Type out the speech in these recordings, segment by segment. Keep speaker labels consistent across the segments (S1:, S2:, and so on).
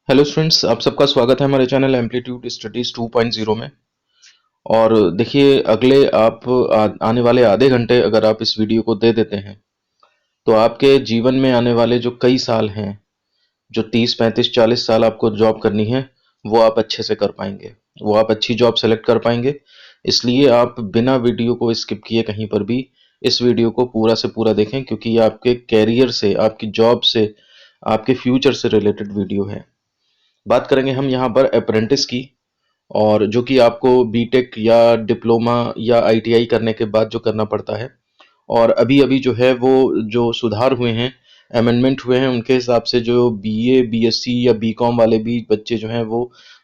S1: Hello students, आप सबका स्वागत है हमारे चैनल एम्पलीट्यूड स्टडीज 2.0 में। और देखिए, अगले आने वाले आधे घंटे अगर आप इस वीडियो को दे देते हैं तो आपके जीवन में आने वाले जो कई साल हैं, जो 30 35 40 साल आपको जॉब करनी है, वो आप अच्छे से कर पाएंगे। वो आप अच्छी जॉब सेलेक्ट कर पाएंगे। इसलिए आप बिना वीडियो को स्किप किए कहीं पर भी इस वीडियो को पूरा से पूरा देखें, क्योंकि ये आपके कैरियर से, आपकी जॉब से, आपके फ्यूचर से रिलेटेड वीडियो है। बात करेंगे हम यहाँ पर अप्रेंटिस की, और जो कि आपको बीटेक या डिप्लोमा या आईटीआई करने के बाद जो करना पड़ता है। और अभी अभी जो है वो जो सुधार हुए हैं, अमेंडमेंट हुए हैं, उनके हिसाब से जो बीए बीएससी या बीकॉम वाले भी बच्चे जो हैं वो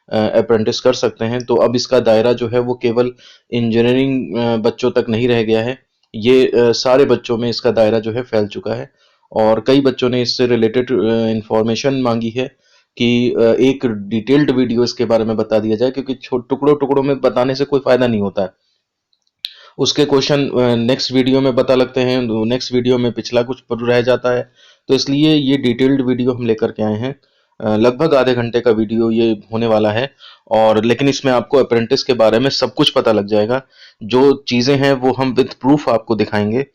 S1: अप्रेंटिस कर सकते हैं। तो अब इसका दायरा जो है वो केवल इंजीनियरिंग बच्चों तक नहीं रह गया है। ये सारे बच्चों में इसका दायरा जो है फैल चुका है। और कई बच्चों ने इससे रिलेटेड इंफॉर्मेशन मांगी है कि एक डिटेल्ड वीडियो इसके बारे में बता दिया जाए, क्योंकि टुकड़ों टुकड़ों में बताने से कोई फायदा नहीं होता है। उसके क्वेश्चन नेक्स्ट वीडियो में पता लगते हैं, नेक्स्ट वीडियो में पिछला कुछ रह जाता है। तो इसलिए ये डिटेल्ड वीडियो हम लेकर के आए हैं। लगभग आधे घंटे का वीडियो ये होने वाला है। और लेकिन इसमें आपको अप्रेंटिस के बारे में सब कुछ पता लग जाएगा। जो चीज़ें हैं वो हम विद प्रूफ आपको दिखाएंगे।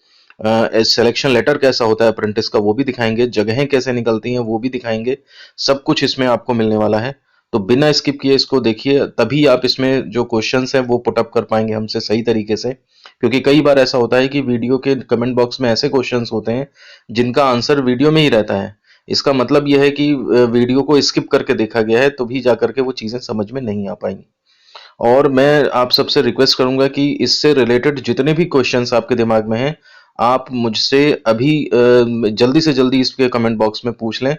S1: सिलेक्शन लेटर कैसा होता है अप्रेंटिस का वो भी दिखाएंगे, जगहें कैसे निकलती हैं वो भी दिखाएंगे। सब कुछ इसमें आपको मिलने वाला है। तो बिना स्किप किए इसको देखिए, तभी आप इसमें जो क्वेश्चंस हैं वो पुट अप कर पाएंगे हमसे सही तरीके से। क्योंकि कई बार ऐसा होता है कि वीडियो के कमेंट बॉक्स में ऐसे क्वेश्चंस होते हैं जिनका आंसर वीडियो में ही रहता है। इसका मतलब यह है कि वीडियो को स्किप करके देखा गया है, तो भी जा करके वो चीज़ें समझ में नहीं आ पाएंगी। और मैं आप सबसे रिक्वेस्ट करूंगा कि इससे रिलेटेड जितने भी क्वेश्चंस आपके दिमाग में हैं, आप मुझसे अभी जल्दी से जल्दी इसके कमेंट बॉक्स में पूछ लें।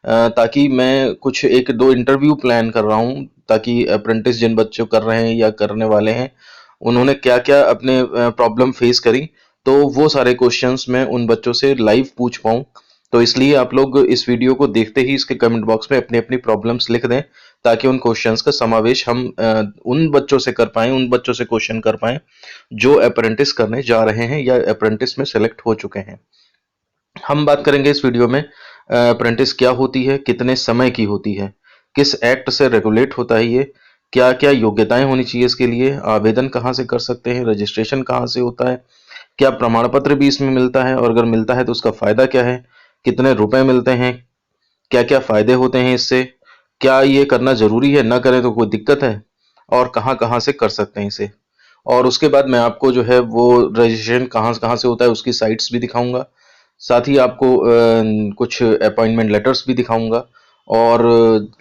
S1: ताकि मैं कुछ एक दो इंटरव्यू प्लान कर रहा हूं, ताकि अप्रेंटिस जिन बच्चों कर रहे हैं या करने वाले हैं, उन्होंने क्या क्या अपने प्रॉब्लम फेस करी, तो वो सारे क्वेश्चंस मैं उन बच्चों से लाइव पूछ पाऊं। तो इसलिए आप लोग इस वीडियो को देखते ही इसके कमेंट बॉक्स में अपनी अपनी प्रॉब्लम्स लिख दें, ताकि उन क्वेश्चंस का समावेश हम उन बच्चों से कर पाएं, उन बच्चों से क्वेश्चन कर पाएं जो अप्रेंटिस करने जा रहे हैं या अप्रेंटिस में सेलेक्ट हो चुके हैं। हम बात करेंगे इस वीडियो में अप्रेंटिस क्या होती है, कितने समय की होती है, किस एक्ट से रेगुलेट होता है ये, क्या क्या योग्यताएं होनी चाहिए इसके लिए, आवेदन कहाँ से कर सकते हैं, रजिस्ट्रेशन कहाँ से होता है, क्या प्रमाण पत्र भी इसमें मिलता है, और अगर मिलता है तो उसका फायदा क्या है, कितने रुपए मिलते हैं, क्या क्या फायदे होते हैं इससे, क्या ये करना जरूरी है, ना करें तो कोई दिक्कत है, और कहाँ कहाँ से कर सकते हैं इसे। और उसके बाद मैं आपको जो है वो रजिस्ट्रेशन कहाँ कहाँ से होता है उसकी साइट्स भी दिखाऊंगा। साथ ही आपको कुछ अपॉइंटमेंट लेटर्स भी दिखाऊंगा। और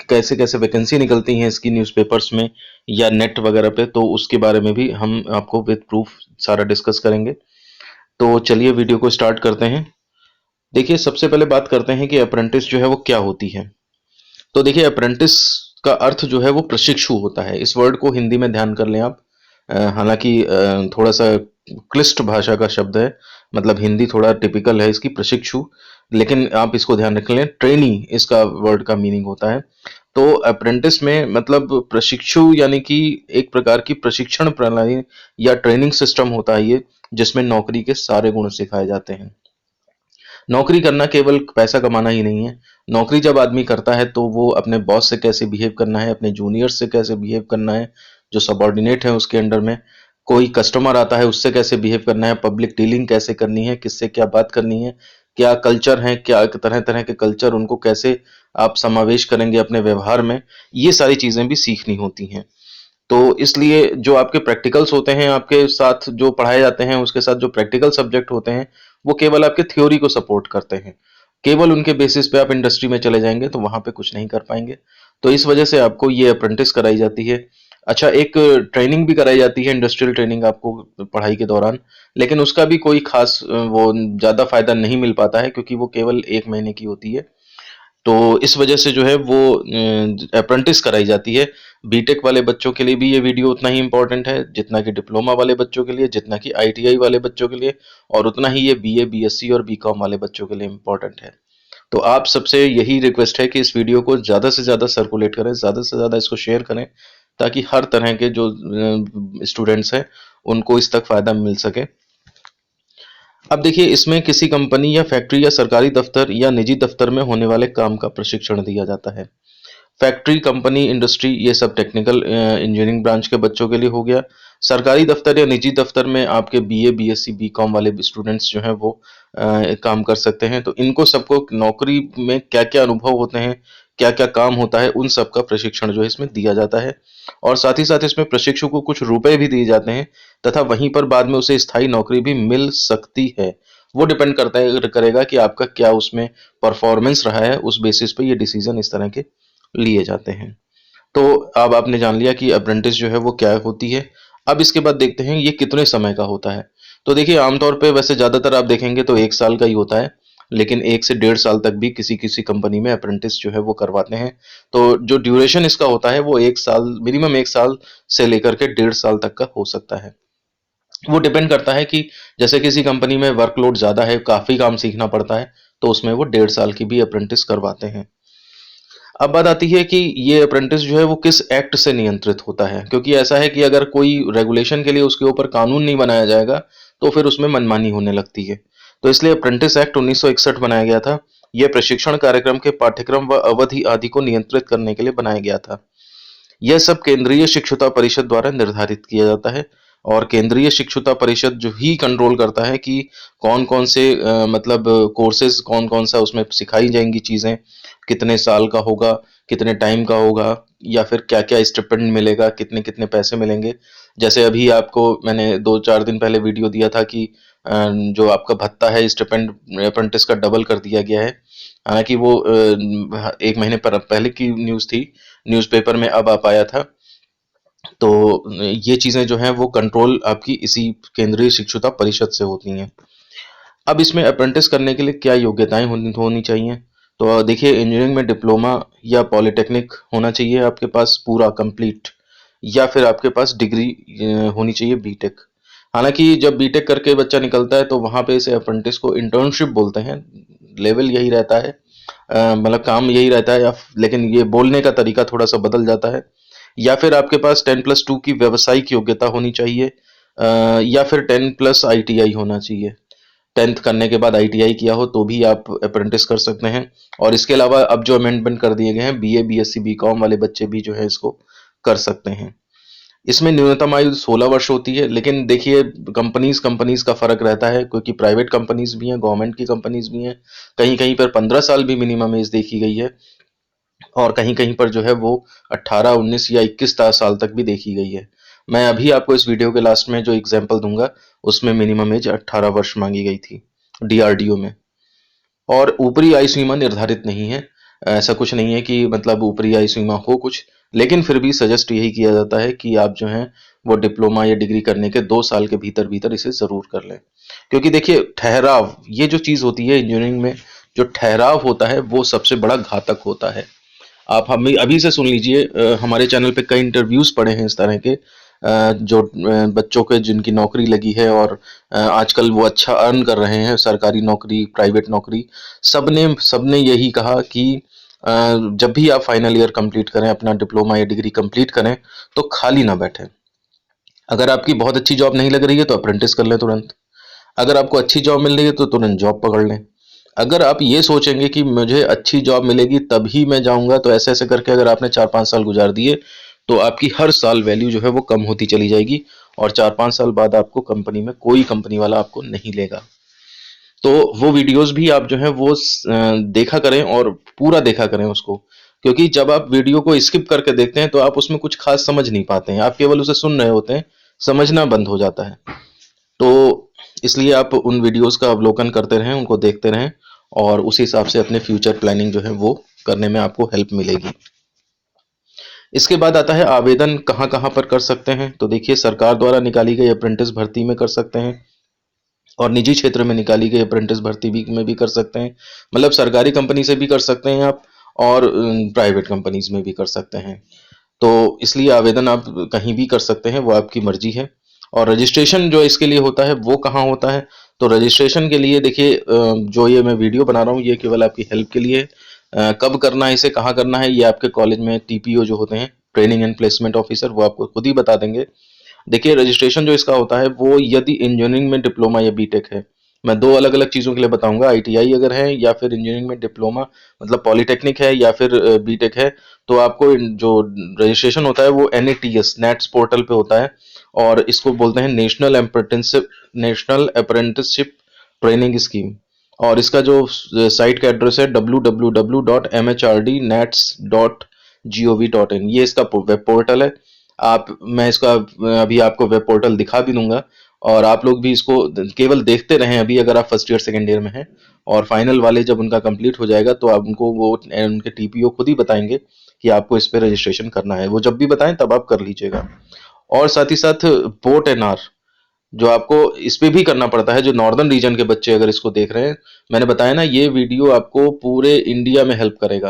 S1: कैसे कैसे वैकेंसी निकलती हैं इसकी न्यूज़पेपर्स में या नेट वगैरह पे, तो उसके बारे में भी हम आपको विद प्रूफ सारा डिस्कस करेंगे। तो चलिए वीडियो को स्टार्ट करते हैं। देखिए, सबसे पहले बात करते हैं कि अप्रेंटिस जो है वो क्या होती है। तो देखिए, अप्रेंटिस का अर्थ जो है वो प्रशिक्षु होता है। इस वर्ड को हिंदी में ध्यान कर लें आप। हालांकि थोड़ा सा क्लिष्ट भाषा का शब्द है, मतलब हिंदी थोड़ा टिपिकल है इसकी, प्रशिक्षु। लेकिन आप इसको ध्यान रख लें, ट्रेनी इसका वर्ड का मीनिंग होता है। तो अप्रेंटिस में मतलब प्रशिक्षु यानी कि एक प्रकार की प्रशिक्षण प्रणाली या ट्रेनिंग सिस्टम होता है ये, जिसमें नौकरी के सारे गुण सिखाए जाते हैं। नौकरी करना केवल पैसा कमाना ही नहीं है। नौकरी जब आदमी करता है तो वो अपने बॉस से कैसे बिहेव करना है, अपने जूनियर्स से कैसे बिहेव करना है, जो सबॉर्डिनेट है उसके अंडर में, कोई कस्टमर आता है उससे कैसे बिहेव करना है, पब्लिक डीलिंग कैसे करनी है, किससे क्या बात करनी है, क्या कल्चर है, क्या तरह तरह के कल्चर, उनको कैसे आप समावेश करेंगे अपने व्यवहार में, ये सारी चीजें भी सीखनी होती हैं। तो इसलिए जो आपके प्रैक्टिकल्स होते हैं, आपके साथ जो पढ़ाए जाते हैं, उसके साथ जो प्रैक्टिकल सब्जेक्ट होते हैं, वो केवल आपके थ्योरी को सपोर्ट करते हैं। केवल उनके बेसिस पे आप इंडस्ट्री में चले जाएंगे तो वहां पे कुछ नहीं कर पाएंगे। तो इस वजह से आपको ये अप्रेंटिस कराई जाती है। अच्छा, एक ट्रेनिंग भी कराई जाती है, इंडस्ट्रियल ट्रेनिंग आपको पढ़ाई के दौरान। लेकिन उसका भी कोई खास वो ज्यादा फायदा नहीं मिल पाता है, क्योंकि वो केवल 1 महीने की होती है। तो इस वजह से जो है वो अप्रेंटिस कराई जाती है। बीटेक वाले बच्चों के लिए भी ये वीडियो उतना ही इम्पोर्टेंट है जितना कि डिप्लोमा वाले बच्चों के लिए, जितना कि आईटीआई वाले बच्चों के लिए, और उतना ही ये बीए बीएससी और बीकॉम वाले बच्चों के लिए इम्पोर्टेंट है। तो आप सबसे यही रिक्वेस्ट है कि इस वीडियो को ज़्यादा से ज़्यादा सर्कुलेट करें, ज़्यादा से ज़्यादा इसको शेयर करें, ताकि हर तरह के जो स्टूडेंट्स हैं उनको इस तक फ़ायदा मिल सके। अब देखिए, इसमें किसी कंपनी या फैक्ट्री या सरकारी दफ्तर या निजी दफ्तर में होने वाले काम का प्रशिक्षण दिया जाता है। फैक्ट्री, कंपनी, इंडस्ट्री, ये सब टेक्निकल इंजीनियरिंग ब्रांच के बच्चों के लिए हो गया। सरकारी दफ्तर या निजी दफ्तर में आपके बीए, बीएससी, बीकॉम वाले स्टूडेंट्स जो हैं वो काम कर सकते हैं। तो इनको सबको नौकरी में क्या-क्या अनुभव होते हैं, क्या-क्या काम होता है, उन सब का प्रशिक्षण जो है इसमें दिया जाता है। और साथ ही साथ इसमें प्रशिक्षु को कुछ रुपए भी दिए जाते हैं तथा वहीं पर बाद में उसे स्थायी नौकरी भी मिल सकती है। वो डिपेंड करता है करेगा कि आपका क्या उसमें परफॉर्मेंस रहा है, उस बेसिस पे ये डिसीजन इस तरह के लिए जाते हैं। तो अब आपने जान लिया कि अप्रेंटिस जो है वो क्या होती है। अब इसके बाद देखते हैं ये कितने समय का होता है। तो देखिए आमतौर पे वैसे ज़्यादातर आप देखेंगे तो 1 साल का ही होता है, लेकिन 1 से डेढ़ साल तक भी किसी-किसी कंपनी में अप्रेंटिस जो है वो करवाते हैं। तो जो ड्यूरेशन इसका होता है वो 1 साल, मिनिमम 1 साल से लेकर के डेढ़ साल तक का हो सकता है। वो डिपेंड करता है कि जैसे किसी कंपनी में वर्कलोड ज़्यादा है, काफ़ी काम सीखना पड़ता है, तो उसमें वो डेढ़ साल की भी अप्रेंटिस करवाते हैं। अब बात आती है कि ये अप्रेंटिस जो है वो किस एक्ट से नियंत्रित होता है, क्योंकि ऐसा है कि अगर कोई रेगुलेशन के लिए उसके ऊपर कानून नहीं बनाया जाएगा तो फिर उसमें मनमानी होने लगती है। तो इसलिए अप्रेंटिस एक्ट 1961 बनाया गया था। यह प्रशिक्षण कार्यक्रम के पाठ्यक्रम व अवधि आदि को नियंत्रित करने के लिए बनाया गया था। यह सब केंद्रीय शिक्षुता परिषद द्वारा निर्धारित किया जाता है और केंद्रीय शिक्षुता परिषद जो ही कंट्रोल करता है कि कौन कौन से मतलब कोर्सेज कौन कौन सा उसमें सिखाई जाएंगी चीज़ें, कितने साल का होगा, कितने टाइम का होगा, या फिर क्या क्या स्टिपेंड मिलेगा, कितने कितने पैसे मिलेंगे। जैसे अभी आपको मैंने 2-4 दिन पहले वीडियो दिया था कि जो आपका भत्ता है स्टिपेंड अप्रेंटिस का डबल कर दिया गया है। हालांकि वो 1 महीने पहले की न्यूज़ थी, न्यूज़पेपर में अब आ पाया था। तो ये चीज़ें जो हैं वो कंट्रोल आपकी इसी केंद्रीय शिक्षुता परिषद से होती हैं। अब इसमें अप्रेंटिस करने के लिए क्या योग्यताएं होनी होनी चाहिए? तो देखिए इंजीनियरिंग में डिप्लोमा या पॉलिटेक्निक होना चाहिए आपके पास पूरा कंप्लीट, या फिर आपके पास डिग्री होनी चाहिए बीटेक। हालांकि जब बीटेक करके बच्चा निकलता है तो वहाँ पे इसे अप्रेंटिस को इंटर्नशिप बोलते हैं। लेवल यही रहता है, मतलब काम यही रहता है, या लेकिन ये बोलने का तरीका थोड़ा सा बदल जाता है। या फिर आपके पास 10+2 की व्यावसायिक योग्यता होनी चाहिए, या फिर 10+ ITI होना चाहिए। 10th करने के बाद ITI किया हो तो भी आप अप्रेंटिस कर सकते हैं। और इसके अलावा अब जो अमेंडमेंट कर दिए गए हैं, बीए, बीएससी, बीकॉम वाले बच्चे भी जो है इसको कर सकते हैं। इसमें न्यूनतम आयु 16 वर्ष होती है, लेकिन देखिए कंपनीज कंपनीज का फर्क रहता है, क्योंकि प्राइवेट कंपनीज भी हैं, गवर्नमेंट की कंपनीज भी हैं। कहीं कहीं पर 15 साल भी मिनिमम एज देखी गई है, और कहीं कहीं पर जो है वो 18, 19 या 21 साल तक भी देखी गई है। मैं अभी आपको इस वीडियो के लास्ट में जो एग्जाम्पल दूंगा उसमें मिनिमम एज 18 वर्ष मांगी गई थी DRDO में। और ऊपरी आयु सीमा निर्धारित नहीं है, ऐसा कुछ नहीं है कि मतलब ऊपरी आयु सीमा हो कुछ, लेकिन फिर भी सजेस्ट यही किया जाता है कि आप जो हैं वो डिप्लोमा या डिग्री करने के 2 साल के भीतर भीतर इसे जरूर कर लें। क्योंकि देखिए ठहराव, ये जो चीज होती है इंजीनियरिंग में, जो ठहराव होता है वो सबसे बड़ा घातक होता है। आप हमें अभी से सुन लीजिए, हमारे चैनल पे कई इंटरव्यूज पड़े हैं इस तरह के, जो बच्चों के जिनकी नौकरी लगी है और आजकल वो अच्छा अर्न कर रहे हैं, सरकारी नौकरी, प्राइवेट नौकरी। सबने सबने यही कहा कि जब भी आप फाइनल ईयर कंप्लीट करें, अपना डिप्लोमा या डिग्री कंप्लीट करें, तो खाली ना बैठें। अगर आपकी बहुत अच्छी जॉब नहीं लग रही है तो अप्रेंटिस कर लें तुरंत। अगर आपको अच्छी जॉब मिल रही है तो तुरंत जॉब पकड़ लें। अगर आप ये सोचेंगे कि मुझे अच्छी जॉब मिलेगी तभी मैं जाऊंगा, तो ऐसे ऐसे करके अगर आपने 4-5 साल गुजार दिए तो आपकी हर साल वैल्यू जो है वो कम होती चली जाएगी, और 4-5 साल बाद आपको कंपनी में कोई कंपनी वाला आपको नहीं लेगा। तो वो वीडियोस भी आप जो है वो देखा करें और पूरा देखा करें उसको, क्योंकि जब आप वीडियो को स्किप करके देखते हैं तो आप उसमें कुछ खास समझ नहीं पाते हैं, आप केवल उसे सुन रहे होते हैं, समझना बंद हो जाता है। तो इसलिए आप उन वीडियोस का अवलोकन करते रहें, उनको देखते रहें, और उस हिसाब से अपने फ्यूचर प्लानिंग जो है वो करने में आपको हेल्प मिलेगी। इसके बाद आता है आवेदन कहाँ कहाँ पर कर सकते हैं। तो देखिए सरकार द्वारा निकाली गई अप्रेंटिस भर्ती में कर सकते हैं, और निजी क्षेत्र में निकाली गई अप्रेंटिस भर्ती भी में भी कर सकते हैं। मतलब सरकारी कंपनी से भी कर सकते हैं आप, और प्राइवेट कंपनीज में भी कर सकते हैं। तो इसलिए आवेदन आप कहीं भी कर सकते हैं, वो आपकी मर्जी है। और रजिस्ट्रेशन जो इसके लिए होता है वो कहाँ होता है? तो रजिस्ट्रेशन के लिए देखिए, जो ये मैं वीडियो बना रहा हूँ ये केवल आपकी हेल्प के लिए है। कब करना है, इसे कहाँ करना है, ये आपके कॉलेज में TPO जो होते हैं, ट्रेनिंग एंड प्लेसमेंट ऑफिसर, वो आपको खुद ही बता देंगे। देखिए रजिस्ट्रेशन जो इसका होता है वो, यदि इंजीनियरिंग में डिप्लोमा या बीटेक है, मैं दो अलग अलग चीज़ों के लिए बताऊंगा। आईटीआई अगर है या फिर इंजीनियरिंग में डिप्लोमा मतलब पॉलिटेक्निक है या फिर बीटेक है, तो आपको जो रजिस्ट्रेशन होता है वो NATS नेट्स पोर्टल पे होता है, और इसको बोलते हैं नेशनल अप्रेंटिसशिप ट्रेनिंग स्कीम। और इसका जो साइट का एड्रेस है www.mhrd.nats.gov.in, ये इसका वेब पोर्टल है। आप मैं इसका अभी आपको वेब पोर्टल दिखा भी दूंगा, और आप लोग भी इसको केवल देखते रहें अभी, अगर आप फर्स्ट ईयर सेकेंड ईयर में हैं। और फाइनल वाले जब उनका कंप्लीट हो जाएगा तो आप उनको वो उनके टीपीओ खुद ही बताएंगे कि आपको इस पे रजिस्ट्रेशन करना है। वो जब भी बताएं तब आप कर लीजिएगा। और साथ ही साथ बोट एनआर, जो आपको इस पे भी करना पड़ता है, जो नॉर्दर्न रीजन के बच्चे अगर इसको देख रहे हैं, मैंने बताया ना ये वीडियो आपको पूरे इंडिया में हेल्प करेगा।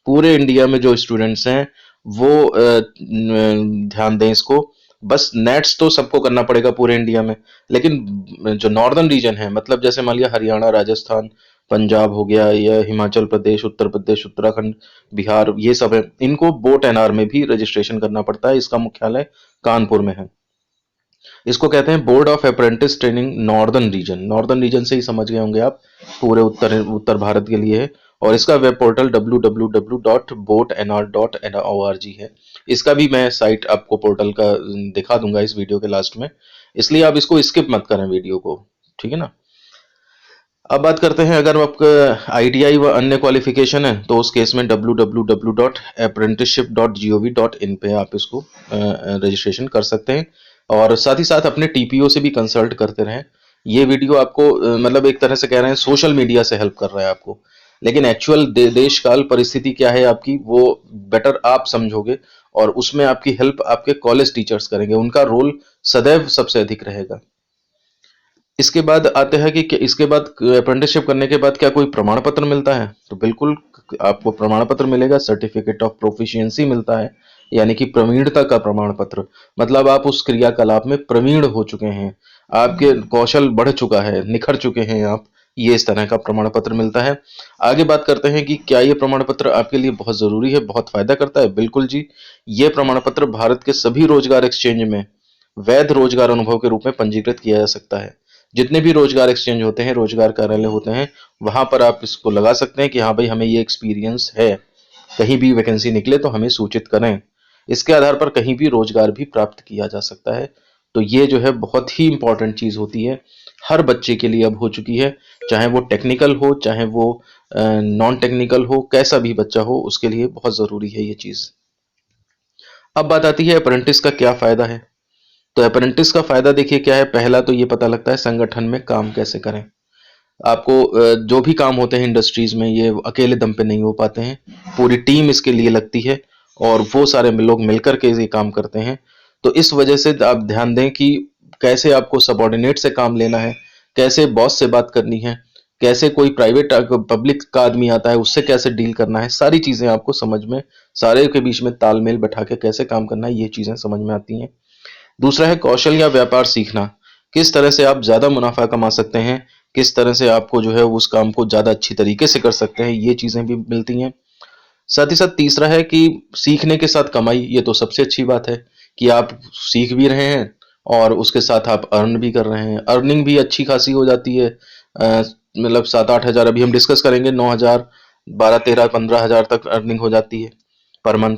S1: पूरे इंडिया में जो स्टूडेंट्स हैं वो ध्यान दें इसको। बस नेट्स तो सबको करना पड़ेगा पूरे इंडिया में, लेकिन जो नॉर्दर्न रीजन है, मतलब जैसे मान लिया हरियाणा, राजस्थान, पंजाब हो गया, या हिमाचल प्रदेश, उत्तराखंड, बिहार, ये सब है, इनको बोट एनआर में भी रजिस्ट्रेशन करना पड़ता है। इसका मुख्यालय कानपुर में है। इसको कहते हैं board of apprentice training northern region. Northern region से ही समझ गए होंगे आप, पूरे उत्तर उत्तर भारत के लिए है। और इसका वेब पोर्टल www.botenr.org है। इसका भी मैं साइट आपको पोर्टल का दिखा दूंगा इस वीडियो के लास्ट में, इसलिए आप इसको स्किप मत करें वीडियो को, ठीक है ना। अब बात करते हैं, अगर आपका आईटीआई व अन्य क्वालिफिकेशन है तो उस केस में www.apprenticeship.gov.in पे आप इसको रजिस्ट्रेशन कर सकते हैं। और साथ ही साथ अपने टीपीओ से भी कंसल्ट करते रहें। ये वीडियो आपको मतलब एक तरह से कह रहे हैं सोशल मीडिया से हेल्प कर रहा है आपको, लेकिन एक्चुअल देश काल परिस्थिति क्या है आपकी, वो बेटर आप समझोगे, और उसमें आपकी हेल्प आपके कॉलेज टीचर्स करेंगे। उनका रोल सदैव सबसे अधिक रहेगा। इसके बाद आते हैं कि इसके बाद अप्रेंटिसशिप करने के बाद क्या कोई प्रमाण पत्र मिलता है? तो बिल्कुल आपको प्रमाण पत्र मिलेगा, सर्टिफिकेट ऑफ प्रोफिशिएंसी मिलता है, यानी कि प्रवीणता का प्रमाण पत्र। मतलब आप उस क्रियाकलाप में प्रवीण हो चुके हैं, आपके कौशल बढ़ चुका है, निखर चुके हैं आप, ये इस तरह का प्रमाण पत्र मिलता है। आगे बात करते हैं कि क्या ये प्रमाण पत्र आपके लिए बहुत जरूरी है, बहुत फायदा करता है? बिल्कुल जी। ये प्रमाण पत्र भारत के सभी रोजगार एक्सचेंज में वैध रोजगार अनुभव के रूप में पंजीकृत किया जा सकता है। जितने भी रोजगार एक्सचेंज होते हैं, रोजगार कार्यालय होते हैं, वहां पर आप इसको लगा सकते हैं कि हाँ भाई हमें ये एक्सपीरियंस है, कहीं भी वैकेंसी निकले तो हमें सूचित करें। इसके आधार पर कहीं भी रोजगार भी प्राप्त किया जा सकता है। तो ये जो है बहुत ही इंपॉर्टेंट चीज होती है, हर बच्चे के लिए अब हो चुकी है, चाहे वो टेक्निकल हो, चाहे वो नॉन टेक्निकल हो, कैसा भी बच्चा हो, उसके लिए बहुत जरूरी है ये चीज। अब बात आती है अप्रेंटिस का क्या फायदा है। तो अप्रेंटिस का फायदा देखिए क्या है। पहला तो ये पता लगता है संगठन में काम कैसे करें। आपको जो भी काम होते हैं इंडस्ट्रीज में, ये अकेले दम पे नहीं हो पाते हैं, पूरी टीम इसके लिए लगती है, और वो सारे लोग मिलकर के ये काम करते हैं। तो इस वजह से आप ध्यान दें कि कैसे आपको सबॉर्डिनेट से काम लेना है, कैसे बॉस से बात करनी है, कैसे कोई प्राइवेट पब्लिक का आदमी आता है उससे कैसे डील करना है, सारी चीजें आपको समझ में, सारे के बीच में तालमेल बैठा के कैसे काम करना है, ये चीजें समझ में आती हैं। दूसरा है कौशल या व्यापार सीखना। किस तरह से आप ज्यादा मुनाफा कमा सकते हैं, किस तरह से आपको जो है उस काम को ज्यादा अच्छी तरीके से कर सकते हैं, ये चीजें भी मिलती हैं। साथ ही साथ तीसरा है कि सीखने के साथ कमाई। ये तो सबसे अच्छी बात है कि आप सीख भी रहे हैं और उसके साथ आप अर्न भी कर रहे हैं। अर्निंग भी अच्छी खासी हो जाती है, मतलब 7-8 हज़ार, अभी हम डिस्कस करेंगे, 9 हज़ार, 12-13-15 हज़ार तक अर्निंग हो जाती है पर मंथ।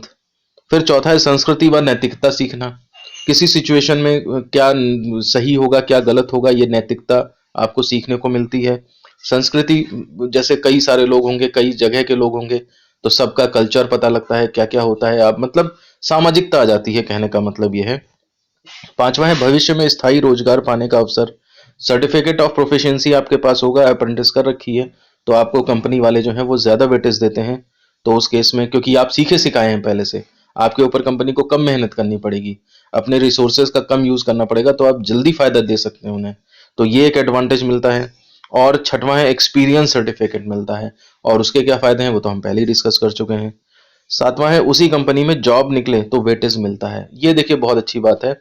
S1: फिर चौथा है संस्कृति व नैतिकता सीखना। किसी सिचुएशन में क्या सही होगा, क्या गलत होगा, ये नैतिकता आपको सीखने को मिलती है। संस्कृति, जैसे कई सारे लोग होंगे, कई जगह के लोग होंगे, तो सबका कल्चर पता लगता है, क्या क्या होता है, आप मतलब सामाजिकता आ जाती है, कहने का मतलब ये है। पांचवा है भविष्य में स्थायी रोजगार पाने का अवसर। सर्टिफिकेट ऑफ प्रोफिशिएंसी आपके पास होगा, अप्रेंटिस कर रखी है, तो आपको कंपनी वाले जो हैं वो ज्यादा वेटेज देते हैं। तो उस केस में, क्योंकि आप सीखे सिखाए हैं पहले से, आपके ऊपर कंपनी को कम मेहनत करनी पड़ेगी, अपने रिसोर्सेज का कम यूज करना पड़ेगा, तो आप जल्दी फायदा दे सकते हैं उन्हें। तो ये एक एडवांटेज मिलता है। और छठवां है एक्सपीरियंस सर्टिफिकेट मिलता है, और उसके क्या फायदे हैं वो तो हम पहले ही डिस्कस कर चुके हैं। सातवां है उसी कंपनी में जॉब निकले तो वेटेज मिलता है। ये देखिए बहुत अच्छी बात है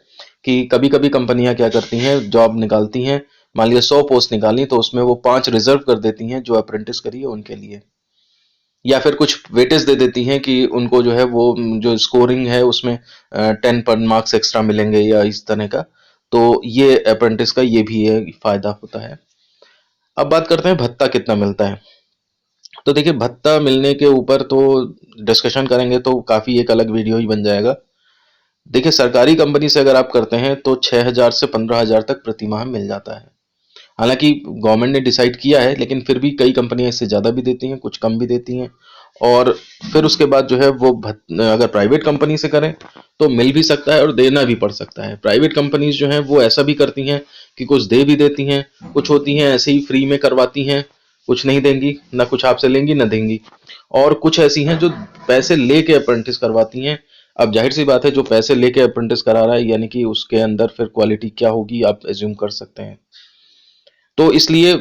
S1: कि कभी कभी कंपनियां क्या करती हैं, जॉब निकालती हैं, मान लिया 100 पोस्ट निकाली, तो उसमें वो 5 रिजर्व कर देती हैं जो अप्रेंटिस करी है उनके लिए, या फिर कुछ वेटेज दे देती हैं कि उनको जो है वो जो स्कोरिंग है उसमें 10 मार्क्स एक्स्ट्रा मिलेंगे या इस तरह का। तो ये अप्रेंटिस का ये भी है फायदा होता है। अब बात करते हैं भत्ता कितना मिलता है। तो देखिए भत्ता मिलने के ऊपर तो डिस्कशन करेंगे तो काफ़ी एक अलग वीडियो ही बन जाएगा। देखिए सरकारी कंपनी से अगर आप करते हैं तो 6,000 से 15,000 तक प्रति माह मिल जाता है। हालांकि गवर्नमेंट ने डिसाइड किया है, लेकिन फिर भी कई कंपनियां इससे ज़्यादा भी देती हैं, कुछ कम भी देती हैं। और फिर उसके बाद जो है वो अगर प्राइवेट कंपनी से करें तो मिल भी सकता है और देना भी पड़ सकता है। प्राइवेट कंपनीज जो हैं वो ऐसा भी करती हैं कि कुछ दे भी देती हैं, कुछ होती हैं ऐसे ही फ्री में करवाती हैं, कुछ नहीं देंगी, ना कुछ आपसे लेंगी ना देंगी। और कुछ ऐसी हैं जो पैसे लेके अप्रेंटिस करवाती हैं। अब जाहिर सी बात है, जो पैसे लेके अप्रेंटिस करा रहा है यानी कि उसके अंदर फिर क्वालिटी क्या होगी आप एज्यूम कर सकते हैं। तो इसलिए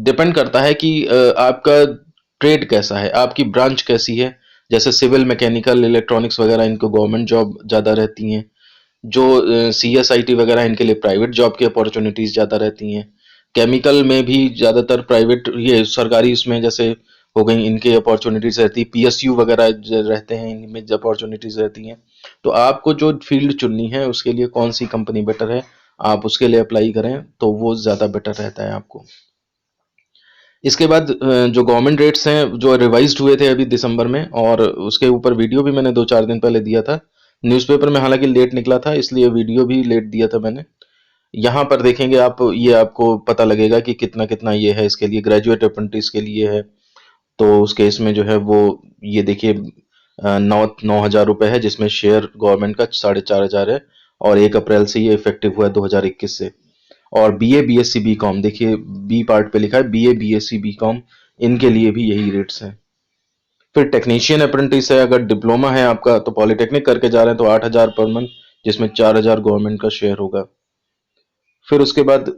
S1: डिपेंड करता है कि आपका ट्रेड कैसा है, आपकी ब्रांच कैसी है। जैसे सिविल, मैकेनिकल, इलेक्ट्रॉनिक्स वगैरह इनको गवर्नमेंट जॉब ज़्यादा रहती हैं। जो CSIT वगैरह इनके लिए प्राइवेट जॉब की अपॉर्चुनिटीज़ ज़्यादा रहती हैं। केमिकल में भी ज़्यादातर प्राइवेट, ये सरकारी उसमें जैसे हो गई, इनके अपॉर्चुनिटीज़ रहती है। PSU वगैरह रहते हैं, इनमें अपॉर्चुनिटीज़ रहती हैं। तो आपको जो फील्ड चुननी है उसके लिए कौन सी कंपनी बेटर है, आप उसके लिए अप्लाई करें तो वो ज़्यादा बेटर रहता है आपको। इसके बाद जो गवर्नमेंट रेट्स हैं जो रिवाइज्ड हुए थे अभी दिसंबर में, और उसके ऊपर वीडियो भी मैंने 2-4 दिन पहले दिया था। न्यूज़पेपर में हालांकि लेट निकला था, इसलिए वीडियो भी लेट दिया था मैंने। यहाँ पर देखेंगे आप, ये आपको पता लगेगा कि कितना कितना ये है। इसके लिए ग्रेजुएट अप्रेंटिस के लिए है, तो उस केस में जो है वो, ये देखिए 9,000 रुपये है, जिसमें शेयर गवर्नमेंट का 4,500 है। और 1 अप्रैल से ये इफेक्टिव हुआ है 2021 से। और BA BSc BCom, देखिए बी पार्ट पे लिखा है BA BSc BCom, इनके लिए भी यही रेट्स हैं। फिर टेक्नीशियन अप्रेंटिस है, अगर डिप्लोमा है आपका तो पॉलिटेक्निक करके जा रहे हैं तो 8,000 पर मंथ, जिसमें 4,000 गवर्नमेंट का शेयर होगा। फिर उसके बाद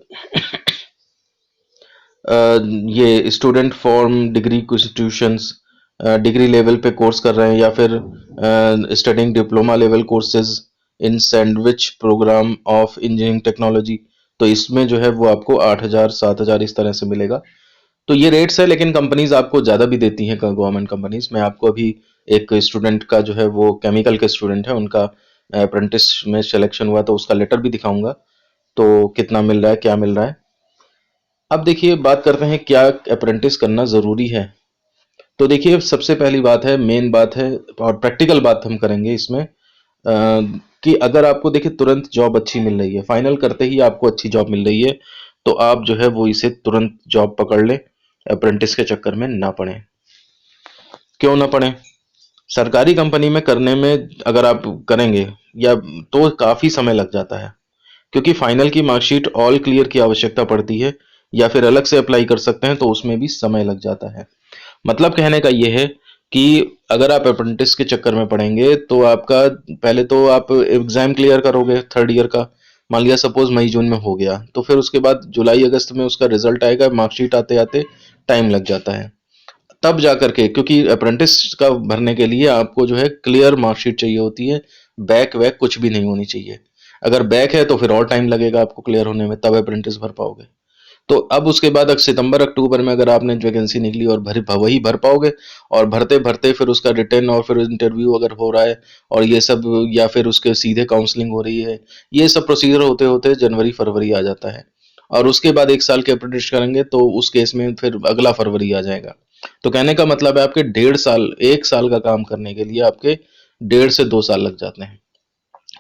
S1: ये student form degree institutions, degree level पे कोर्स कर रहे हैं या फिर studying diploma level courses in sandwich programme of engineering technology, तो इसमें जो है वो आपको 8,000 7,000 इस तरह से मिलेगा। तो ये रेट्स है, लेकिन कंपनीज आपको ज़्यादा भी देती हैं, गवर्नमेंट कंपनीज। मैं आपको अभी एक स्टूडेंट का जो है वो केमिकल के स्टूडेंट है, उनका अप्रेंटिस में सिलेक्शन हुआ तो उसका लेटर भी दिखाऊंगा, तो कितना मिल रहा है क्या मिल रहा है। अब देखिए बात करते हैं क्या अप्रेंटिस करना ज़रूरी है। तो देखिए सबसे पहली बात है, मेन बात है, और प्रैक्टिकल बात हम करेंगे इसमें, कि अगर आपको देखिए तुरंत जॉब अच्छी मिल रही है, फाइनल करते ही आपको अच्छी जॉब मिल रही है, तो आप जो है वो इसे तुरंत जॉब पकड़ लें, अप्रेंटिस के चक्कर में ना पड़े। क्यों ना पड़े? सरकारी कंपनी में करने में अगर आप करेंगे या, तो काफ़ी समय लग जाता है, क्योंकि फाइनल की मार्कशीट ऑल क्लियर की आवश्यकता पड़ती है, या फिर अलग से अप्लाई कर सकते हैं, तो उसमें भी समय लग जाता है। मतलब कहने का ये है कि अगर आप अप्रेंटिस के चक्कर में पड़ेंगे तो आपका, पहले तो आप एग्जाम क्लियर करोगे 3rd ईयर का, मान लिया सपोज मई जून में हो गया, तो फिर उसके बाद जुलाई अगस्त में उसका रिजल्ट आएगा, मार्कशीट आते आते टाइम लग जाता है। तब जा करके, क्योंकि अप्रेंटिस का भरने के लिए आपको जो है क्लियर मार्कशीट चाहिए होती है, बैक वैक कुछ भी नहीं होनी चाहिए। अगर बैक है तो फिर और टाइम लगेगा आपको क्लियर होने में, तब अप्रेंटिस भर पाओगे। तो अब उसके बाद सितंबर अक्टूबर में अगर आपने वैकेंसी निकली और वही भर पाओगे, और भरते भरते फिर उसका रिटर्न और फिर इंटरव्यू अगर हो रहा है और ये सब, या फिर उसके सीधे काउंसलिंग हो रही है, ये सब प्रोसीजर होते होते जनवरी फरवरी आ जाता है। और उसके बाद 1 साल के अप्रेंटिस करेंगे तो उस केस में फिर अगला फरवरी आ जाएगा। तो कहने का मतलब है आपके 1.5 साल, 1 साल का काम करने के लिए आपके 1.5 से 2 साल लग जाते हैं।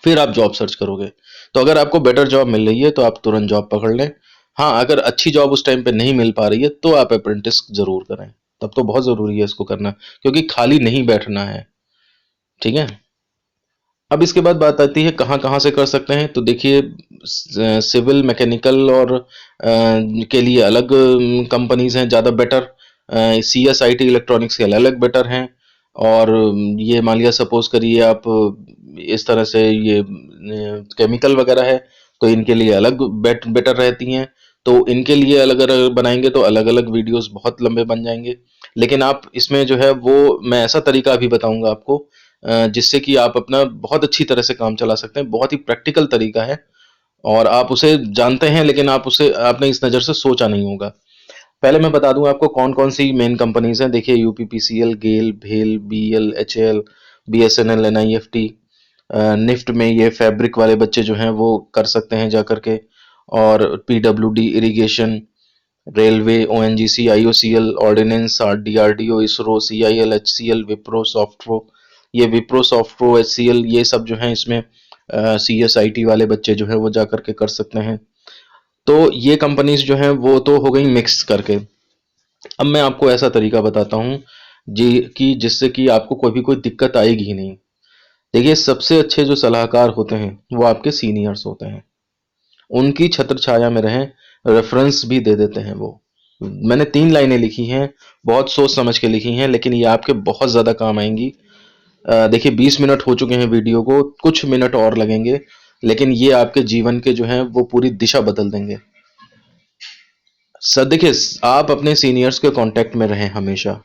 S1: फिर आप जॉब सर्च करोगे। तो अगर आपको बेटर जॉब मिल रही है तो आप तुरंत जॉब पकड़ लें। हाँ, अगर अच्छी जॉब उस टाइम पे नहीं मिल पा रही है तो आप अप्रेंटिस जरूर करें, तब तो बहुत जरूरी है इसको करना, क्योंकि खाली नहीं बैठना है। ठीक है। अब इसके बाद बात आती है कहाँ कहाँ से कर सकते हैं। तो देखिए सिविल, मैकेनिकल और के लिए अलग कंपनीज हैं ज़्यादा बेटर, CSIT इलेक्ट्रॉनिक्स के अलग बेटर हैं। और ये मान लिया सपोज करिए आप, इस तरह से ये केमिकल वगैरह है, तो इनके लिए अलग बेटर रहती हैं। तो इनके लिए अलग अलग बनाएंगे तो अलग अलग वीडियोस बहुत लंबे बन जाएंगे। लेकिन आप इसमें जो है वो, मैं ऐसा तरीका भी बताऊंगा आपको जिससे कि आप अपना बहुत अच्छी तरह से काम चला सकते हैं। बहुत ही प्रैक्टिकल तरीका है, और आप उसे जानते हैं, लेकिन आप उसे, आपने इस नज़र से सोचा नहीं होगा। पहले मैं बता दूं आपको कौन कौन सी मेन कंपनीज हैं। देखिए UPPCL, गेल, भेल, BEL, HAL, BSNL, NIFT। NIFT में ये फैब्रिक वाले बच्चे जो हैं वो कर सकते हैं जा करके। और PWD irrigation, railway, ONGC, IOCL, ordnance, DRDO, ISRO, CIL, HCL, Wipro, Softpro. ये विप्रो, सॉफ्टप्रो, एचसीएल, ये सब जो है इसमें सीएसआईटी वाले बच्चे जो है वो जा करके कर सकते हैं। तो ये कंपनीज जो हैं वो तो हो गई मिक्स करके। अब मैं आपको ऐसा तरीका बताता हूँ जी कि जिससे कि आपको कोई दिक्कत आएगी ही नहीं। देखिए, सबसे अच्छे जो सलाहकार होते हैं वो आपके सीनियर्स होते हैं। उनकी छत्र छाया में रहें, रेफरेंस भी दे देते हैं वो। मैंने 3 लाइनें लिखी हैं, बहुत सोच समझ के लिखी हैं, लेकिन ये आपके बहुत ज़्यादा काम आएँगी। देखिए 20 मिनट हो चुके हैं वीडियो को, कुछ मिनट और लगेंगे, लेकिन ये आपके जीवन के जो हैं वो पूरी दिशा बदल देंगे। देखिए, आप अपने सीनियर्स के कांटेक्ट में रहें हमेशा।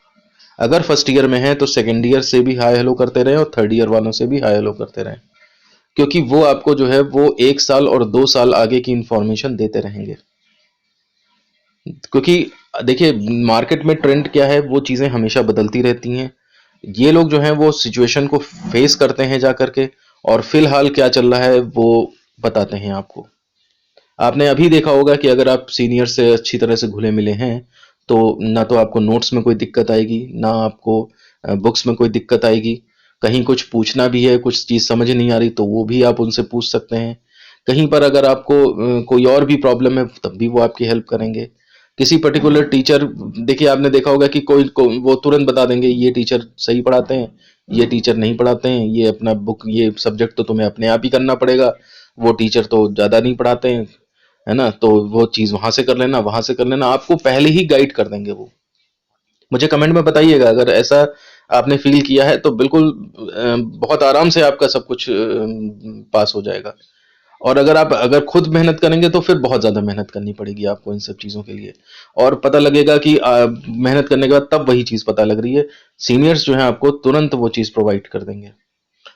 S1: अगर फर्स्ट ईयर में हैं तो सेकंड ईयर से भी हाय हेलो करते रहें और थर्ड ईयर वालों से भी हाय हेलो करते रहें, क्योंकि वो आपको जो है वो 1 साल और 2 साल आगे की इंफॉर्मेशन देते रहेंगे। क्योंकि देखिए, मार्केट में ट्रेंड क्या है, वो चीज़ें हमेशा बदलती रहती हैं। ये लोग जो हैं वो सिचुएशन को फेस करते हैं जा करके, और फिलहाल क्या चल रहा है वो बताते हैं आपको। आपने अभी देखा होगा कि अगर आप सीनियर से अच्छी तरह से घुले मिले हैं, तो ना तो आपको नोट्स में कोई दिक्कत आएगी, ना आपको बुक्स में कोई दिक्कत आएगी। कहीं कुछ पूछना भी है, कुछ चीज़ समझ नहीं आ रही, तो वो भी आप उनसे पूछ सकते हैं। कहीं पर अगर आपको कोई और भी प्रॉब्लम है, तब भी वो आपकी हेल्प करेंगे। किसी पर्टिकुलर टीचर, देखिए आपने देखा होगा कि वो तुरंत बता देंगे ये टीचर सही पढ़ाते हैं, ये टीचर नहीं पढ़ाते हैं, ये अपना बुक ये सब्जेक्ट तो तुम्हें अपने आप ही करना पड़ेगा, वो टीचर तो ज़्यादा नहीं पढ़ाते हैं, है ना, तो वो चीज़ वहां से कर लेना, वहां से कर लेना, आपको पहले ही गाइड कर देंगे वो। मुझे कमेंट में बताइएगा अगर ऐसा आपने फील किया है, तो बिल्कुल बहुत आराम से आपका सब कुछ पास हो जाएगा। और अगर खुद मेहनत करेंगे तो फिर बहुत ज़्यादा मेहनत करनी पड़ेगी आपको इन सब चीज़ों के लिए, और पता लगेगा कि मेहनत करने के बाद तब वही चीज़ पता लग रही है। सीनियर्स जो हैं आपको तुरंत वो चीज़ प्रोवाइड कर देंगे।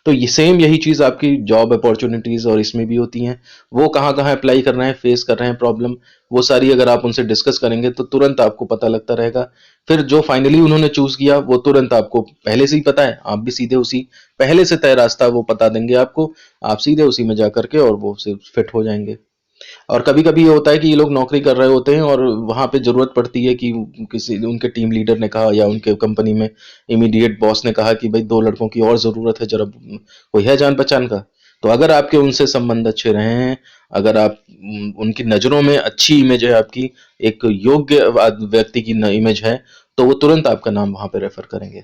S1: तो ये सेम यही चीज़ आपकी जॉब अपॉर्चुनिटीज़ और इसमें भी होती हैं। वो कहाँ-कहाँ अप्लाई कर रहे हैं, फेस कर रहे हैं प्रॉब्लम, वो सारी अगर आप उनसे डिस्कस करेंगे तो तुरंत आपको पता लगता रहेगा। फिर जो फाइनली उन्होंने चूज़ किया वो तुरंत आपको पहले से ही पता है, आप भी सीधे उसी पहले से तय रास्ता वो बता देंगे आपको, आप सीधे उसी में जा कर के और वो सिर्फ फिट हो जाएँगे। और कभी-कभी ये होता है कि ये लोग नौकरी कर रहे होते हैं और वहाँ पे ज़रूरत पड़ती है कि किसी उनके टीम लीडर ने कहा या उनके कंपनी में इमीडिएट बॉस ने कहा कि भाई 2 लड़कों की और ज़रूरत है, ज़रा कोई है जान-पहचान का? तो अगर आपके उनसे संबंध अच्छे रहे हैं, अगर आप उनकी नज़रों में अच्छी इमेज है आपकी, एक योग्य व्यक्ति की न इमेज है, तो वो तुरंत आपका नाम वहाँ पे रेफ़र करेंगे।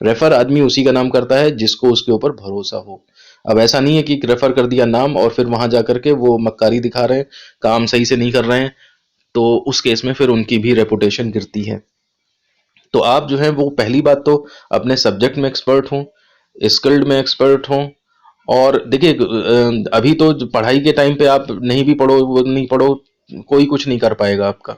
S1: रेफ़र आदमी उसी का नाम करता है जिसको उसके ऊपर भरोसा हो। अब ऐसा नहीं है कि रेफर कर दिया नाम और फिर वहां जाकर के वो मक्कारी दिखा रहे हैं, काम सही से नहीं कर रहे हैं, तो उस केस में फिर उनकी भी रेपुटेशन गिरती है। तो आप जो है वो पहली बात तो अपने सब्जेक्ट में एक्सपर्ट हों, स्किल्ड में एक्सपर्ट हों। और देखिए अभी तो पढ़ाई के टाइम पे आप नहीं भी पढ़ो वो नहीं पढ़ो, कोई कुछ नहीं कर पाएगा आपका,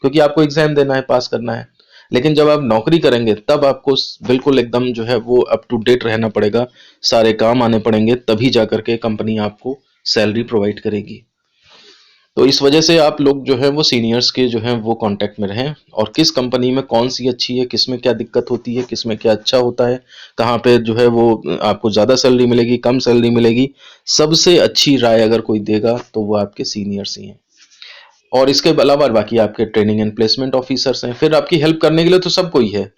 S1: क्योंकि आपको एग्जाम देना है, पास करना है। लेकिन जब आप नौकरी करेंगे तब आपको बिल्कुल एकदम जो है वो अप टू डेट रहना पड़ेगा, सारे काम आने पड़ेंगे, तभी जा करके कंपनी आपको सैलरी प्रोवाइड करेगी। तो इस वजह से आप लोग जो है वो सीनियर्स के जो है वो कांटेक्ट में रहें, और किस कंपनी में कौन सी अच्छी है, किस में क्या दिक्कत होती है, किस में क्या अच्छा होता है, कहाँ पे जो है वो आपको ज़्यादा सैलरी मिलेगी, कम सैलरी मिलेगी, सबसे अच्छी राय अगर कोई देगा तो वो आपके सीनियर्स ही हैं। और इसके अलावा बाकी आपके ट्रेनिंग एंड प्लेसमेंट ऑफिसर्स हैं, फिर आपकी हेल्प करने के लिए तो सब कोई है,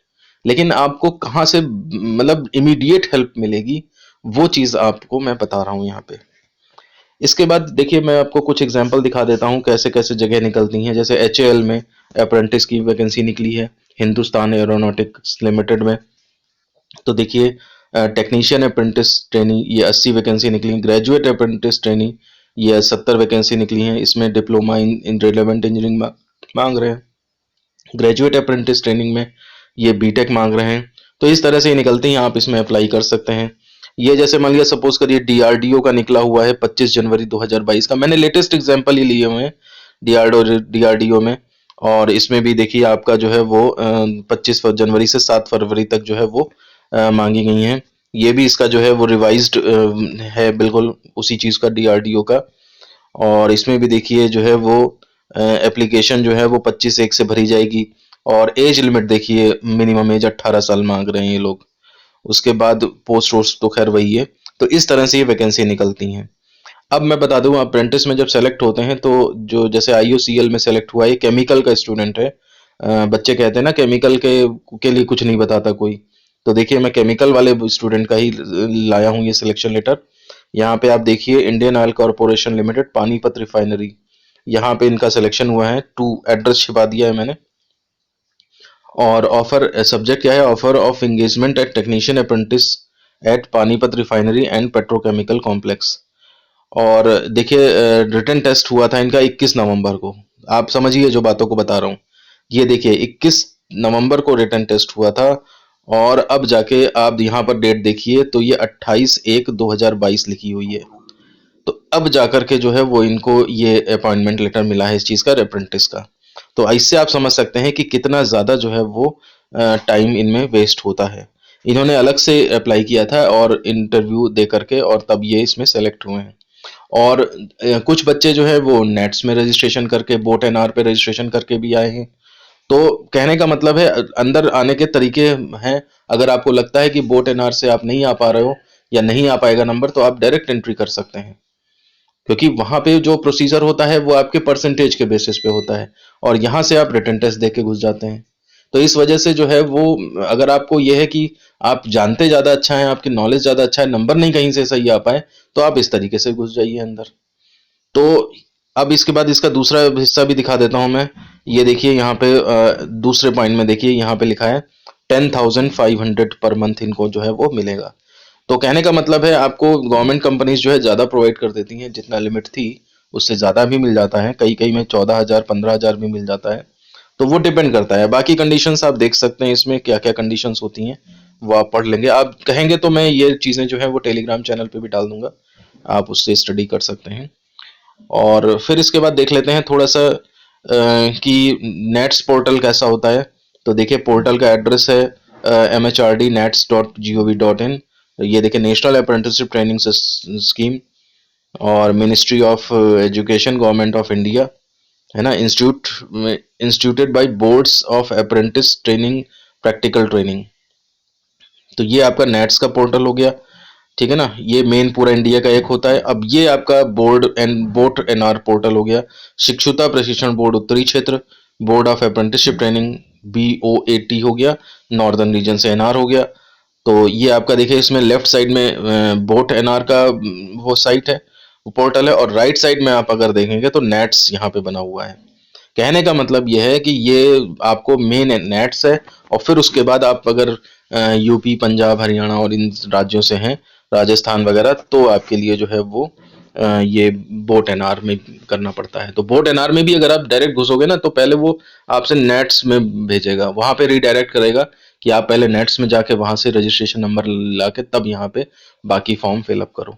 S1: लेकिन आपको कहाँ से मतलब इमीडिएट हेल्प मिलेगी, वो चीज़ आपको मैं बता रहा हूँ यहाँ पे। इसके बाद देखिए मैं आपको कुछ एग्जांपल दिखा देता हूँ कैसे कैसे जगह निकलती हैं। जैसे एचएएल में अप्रेंटिस की वैकेंसी निकली है, हिंदुस्तान एरोनॉटिक्स लिमिटेड में। तो देखिए टेक्नीशियन अप्रेंटिस ट्रेनी ये 80 वैकेंसी निकली, ग्रेजुएट अप्रेंटिस ट्रेनी ये 70 वैकेंसी निकली हैं। इसमें डिप्लोमा इन रिलेवेंट इंजीनियरिंग मांग रहे हैं, ग्रेजुएट अप्रेंटिस ट्रेनिंग में ये बीटेक मांग रहे हैं। तो इस तरह से ये निकलती हैं, आप इसमें अप्लाई कर सकते हैं। ये जैसे मान लिया सपोज करिए डीआरडीओ का निकला हुआ है 25 जनवरी 2022 का, मैंने लेटेस्ट एग्जांपल ही लिए हुए हैं डीआरडीओ में। और इसमें भी देखिए आपका जो है वो 25 जनवरी से 7 फरवरी तक जो है वो मांगी गई हैं। ये भी इसका जो है वो रिवाइज्ड है, बिल्कुल उसी चीज़ का, डीआरडीओ का। और इसमें भी देखिए जो है वो एप्लीकेशन जो है वो 25/1 से भरी जाएगी। और एज लिमिट देखिए, मिनिमम एज 18 साल मांग रहे हैं ये लोग। उसके बाद पोस्ट वोस्ट तो खैर वही है। तो इस तरह से ये वैकेंसी निकलती हैं। अब मैं बता दूं, अप्रेंटिस में जब सेलेक्ट होते हैं तो जो जैसे IOCL में सेलेक्ट हुआ, ये केमिकल का स्टूडेंट है। बच्चे कहते हैं ना केमिकल के लिए कुछ नहीं बताता कोई। तो देखिए मैं केमिकल वाले स्टूडेंट का ही लाया हूँ ये सिलेक्शन लेटर। यहाँ पे आप देखिए, Indian oil corporation limited, Panipat refinery, यहाँ पे इनका सिलेक्शन हुआ है। टू एड्रेस छिपा दिया है मैंने। और ऑफर सब्जेक्ट क्या है, offer of engagement at technician apprentice at Panipat refinery and petrochemical complex. और देखिए रिटन टेस्ट हुआ था इनका 21 नवंबर को। आप समझिए जो बातों को बता रहा हूँ। ये देखिए 21 नवंबर को रिटन टेस्ट हुआ था। और अब जाके आप यहाँ पर डेट देखिए तो ये 28/1/2022 लिखी हुई है। तो अब जाकर के जो है वो इनको ये अपॉइंटमेंट लेटर मिला है इस चीज़ का, अप्रेंटिस का। तो इससे आप समझ सकते हैं कि कितना ज़्यादा जो है वो टाइम इनमें वेस्ट होता है। इन्होंने अलग से अप्लाई किया था और इंटरव्यू दे करके, और तब ये इसमें सेलेक्ट हुए हैं। और कुछ बच्चे जो है वो नेट्स में रजिस्ट्रेशन करके, बोट एनआर पे रजिस्ट्रेशन करके भी आए हैं। तो कहने का मतलब है अंदर आने के तरीके हैं। अगर आपको लगता है कि बोट एनआर से आप नहीं आ पा रहे हो या नहीं आ पाएगा नंबर, तो आप डायरेक्ट एंट्री कर सकते हैं, क्योंकि वहां पे जो प्रोसीजर होता है वो आपके परसेंटेज के बेसिस पे होता है, और यहाँ से आप रिटन टेस्ट दे के घुस जाते हैं। तो इस वजह से जो है वो, अगर आपको ये है कि आप जानते ज़्यादा अच्छा है, आपकी नॉलेज ज़्यादा अच्छा है, नंबर नहीं कहीं से सही आ पाए, तो आप इस तरीके से घुस जाइए अंदर। तो अब इसके बाद इसका दूसरा हिस्सा भी दिखा देता हूं मैं। ये देखिए यहाँ पे दूसरे पॉइंट में देखिए यहाँ पे लिखा है 10,500 पर मंथ इनको जो है वो मिलेगा। तो कहने का मतलब है आपको गवर्नमेंट कंपनीज जो है ज़्यादा प्रोवाइड कर देती हैं, जितना लिमिट थी उससे ज़्यादा भी मिल जाता है, कई कई में 14,000 15,000 भी मिल जाता है। तो वो डिपेंड करता है। बाकी कंडीशंस आप देख सकते हैं, इसमें क्या क्या कंडीशंस होती हैं वो आप पढ़ लेंगे। आप कहेंगे तो मैं ये चीज़ें जो है वो टेलीग्राम चैनल पे भी डाल दूंगा, आप उससे स्टडी कर सकते हैं। और फिर इसके बाद देख लेते हैं थोड़ा सा कि नेट्स पोर्टल कैसा होता है। तो देखिए पोर्टल का एड्रेस है mhrdnets.gov.in। ये देखिए नेशनल अप्रेंटिसशिप ट्रेनिंग स्कीम, और ministry of education, government of India, है ना। Instituted by boards of apprentice training, practical training. तो ये आपका नेट्स का पोर्टल हो गया, ठीक है ना। ये मेन पूरा इंडिया का एक होता है। अब ये आपका बोट एनआर पोर्टल हो गया, शिक्षुता प्रशिक्षण बोर्ड उत्तरी क्षेत्र, board of apprenticeship training BOAT हो गया, नॉर्दर्न रीजन से एनआर हो गया। तो ये आपका देखिए इसमें लेफ्ट साइड में बोट एनआर का वो साइट है, वो पोर्टल है, और राइट साइड में आप अगर देखेंगे तो नेट्स यहाँ पे बना हुआ है। कहने का मतलब यह है कि ये आपको मेन नेट्स है, और फिर उसके बाद आप अगर यूपी, पंजाब, हरियाणा और इन राज्यों से हैं, राजस्थान वगैरह, तो आपके लिए जो है वो ये बोट एनआर में करना पड़ता है। तो बोट एनआर में भी अगर आप डायरेक्ट घुसोगे ना, तो पहले वो आपसे नेट्स में भेजेगा, वहां पे रीडायरेक्ट करेगा कि आप पहले नेट्स में जाके वहां से रजिस्ट्रेशन नंबर लाके तब यहाँ पे बाकी फॉर्म फिलअप करो।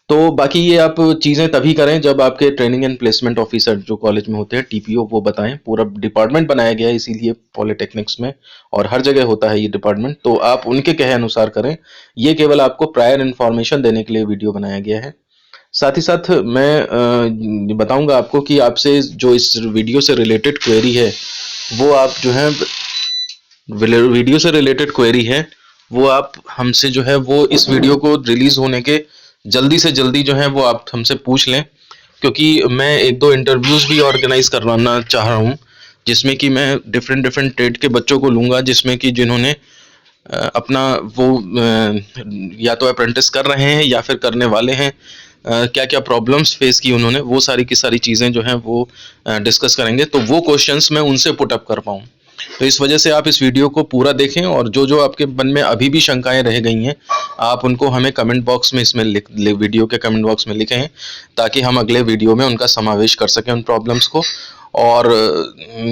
S1: तो बाकी ये आप चीज़ें तभी करें जब आपके ट्रेनिंग एंड प्लेसमेंट ऑफिसर जो कॉलेज में होते हैं, TPO, वो बताएं। पूरा डिपार्टमेंट बनाया गया है इसीलिए पॉलिटेक्निक्स में, और हर जगह होता है ये डिपार्टमेंट, तो आप उनके कहे अनुसार करें। ये केवल आपको प्रायर इन्फॉर्मेशन देने के लिए वीडियो बनाया गया है। साथ ही साथ मैं बताऊंगा आपको कि आपसे जो इस वीडियो से रिलेटेड क्वेरी है, वो आप जो है वीडियो से रिलेटेड क्वेरी है, वो आप हमसे जो है वो इस वीडियो को रिलीज होने के जल्दी से जल्दी जो है वो आप हमसे पूछ लें, क्योंकि मैं एक दो इंटरव्यूज भी ऑर्गेनाइज करवाना चाह रहा हूँ, जिसमें कि मैं डिफरेंट डिफरेंट ट्रेड के बच्चों को लूँगा, जिसमें कि जिन्होंने अपना वो या तो अप्रेंटिस कर रहे हैं या फिर करने वाले हैं, क्या क्या प्रॉब्लम्स फेस की उन्होंने, वो सारी की सारी चीज़ें जो हैं वो डिस्कस करेंगे, तो वो क्वेश्चंस मैं उनसे पुट अप कर पाऊँ। तो इस वजह से आप इस वीडियो को पूरा देखें, और जो जो आपके मन में अभी भी शंकाएं रह गई हैं, आप उनको हमें कमेंट बॉक्स में इसमें वीडियो के कमेंट बॉक्स में लिखें, ताकि हम अगले वीडियो में उनका समावेश कर सकें उन प्रॉब्लम्स को। और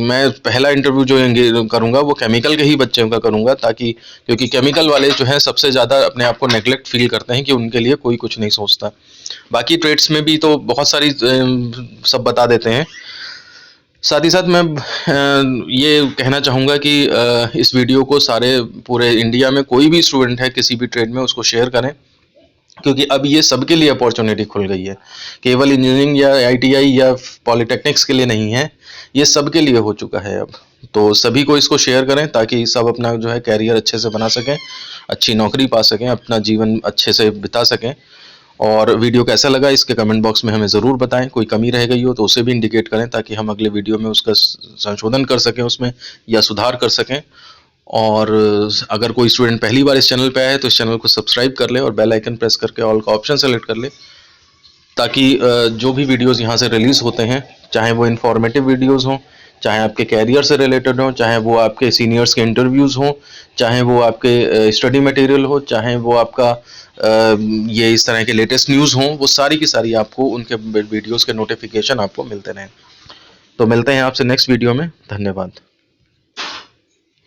S1: मैं पहला इंटरव्यू जो करूंगा वो केमिकल के ही बच्चों का करूंगा, ताकि क्योंकि केमिकल वाले जो हैं सबसे ज़्यादा अपने आप को नेगलेक्ट फील करते हैं कि उनके लिए कोई कुछ नहीं सोचता। बाकी ट्रेड्स में भी तो बहुत सारी सब बता देते हैं। साथ ही साथ मैं ये कहना चाहूँगा कि इस वीडियो को सारे पूरे इंडिया में कोई भी स्टूडेंट है किसी भी ट्रेड में, उसको शेयर करें, क्योंकि अब ये सबके लिए अपॉर्चुनिटी खुल गई है। केवल इंजीनियरिंग या ITI या पॉलिटेक्निक्स के लिए नहीं है, ये सबके लिए हो चुका है अब। तो सभी को इसको शेयर करें, ताकि सब अपना जो है कैरियर अच्छे से बना सकें, अच्छी नौकरी पा सकें, अपना जीवन अच्छे से बिता सकें। और वीडियो कैसा लगा इसके कमेंट बॉक्स में हमें ज़रूर बताएं। कोई कमी रह गई हो तो उसे भी इंडिकेट करें ताकि हम अगले वीडियो में उसका संशोधन कर सकें उसमें या सुधार कर सकें। और अगर कोई स्टूडेंट पहली बार इस चैनल पे आया है तो इस चैनल को सब्सक्राइब कर ले और बेल आइकन प्रेस करके ऑल का ऑप्शन सेलेक्ट कर ले, ताकि जो भी वीडियोस यहाँ से रिलीज़ होते हैं, चाहे वो इन्फॉर्मेटिव वीडियोस हों, चाहे आपके कैरियर से रिलेटेड हों, चाहे वो आपके सीनियर्स के इंटरव्यूज़ हों, चाहे वो आपके स्टडी मटेरियल हो, चाहे वो आपका ये इस तरह के लेटेस्ट न्यूज़ हों, वो सारी की सारी आपको उनके वीडियोस के नोटिफिकेशन आपको मिलते रहें। तो मिलते हैं आपसे नेक्स्ट वीडियो में। धन्यवाद।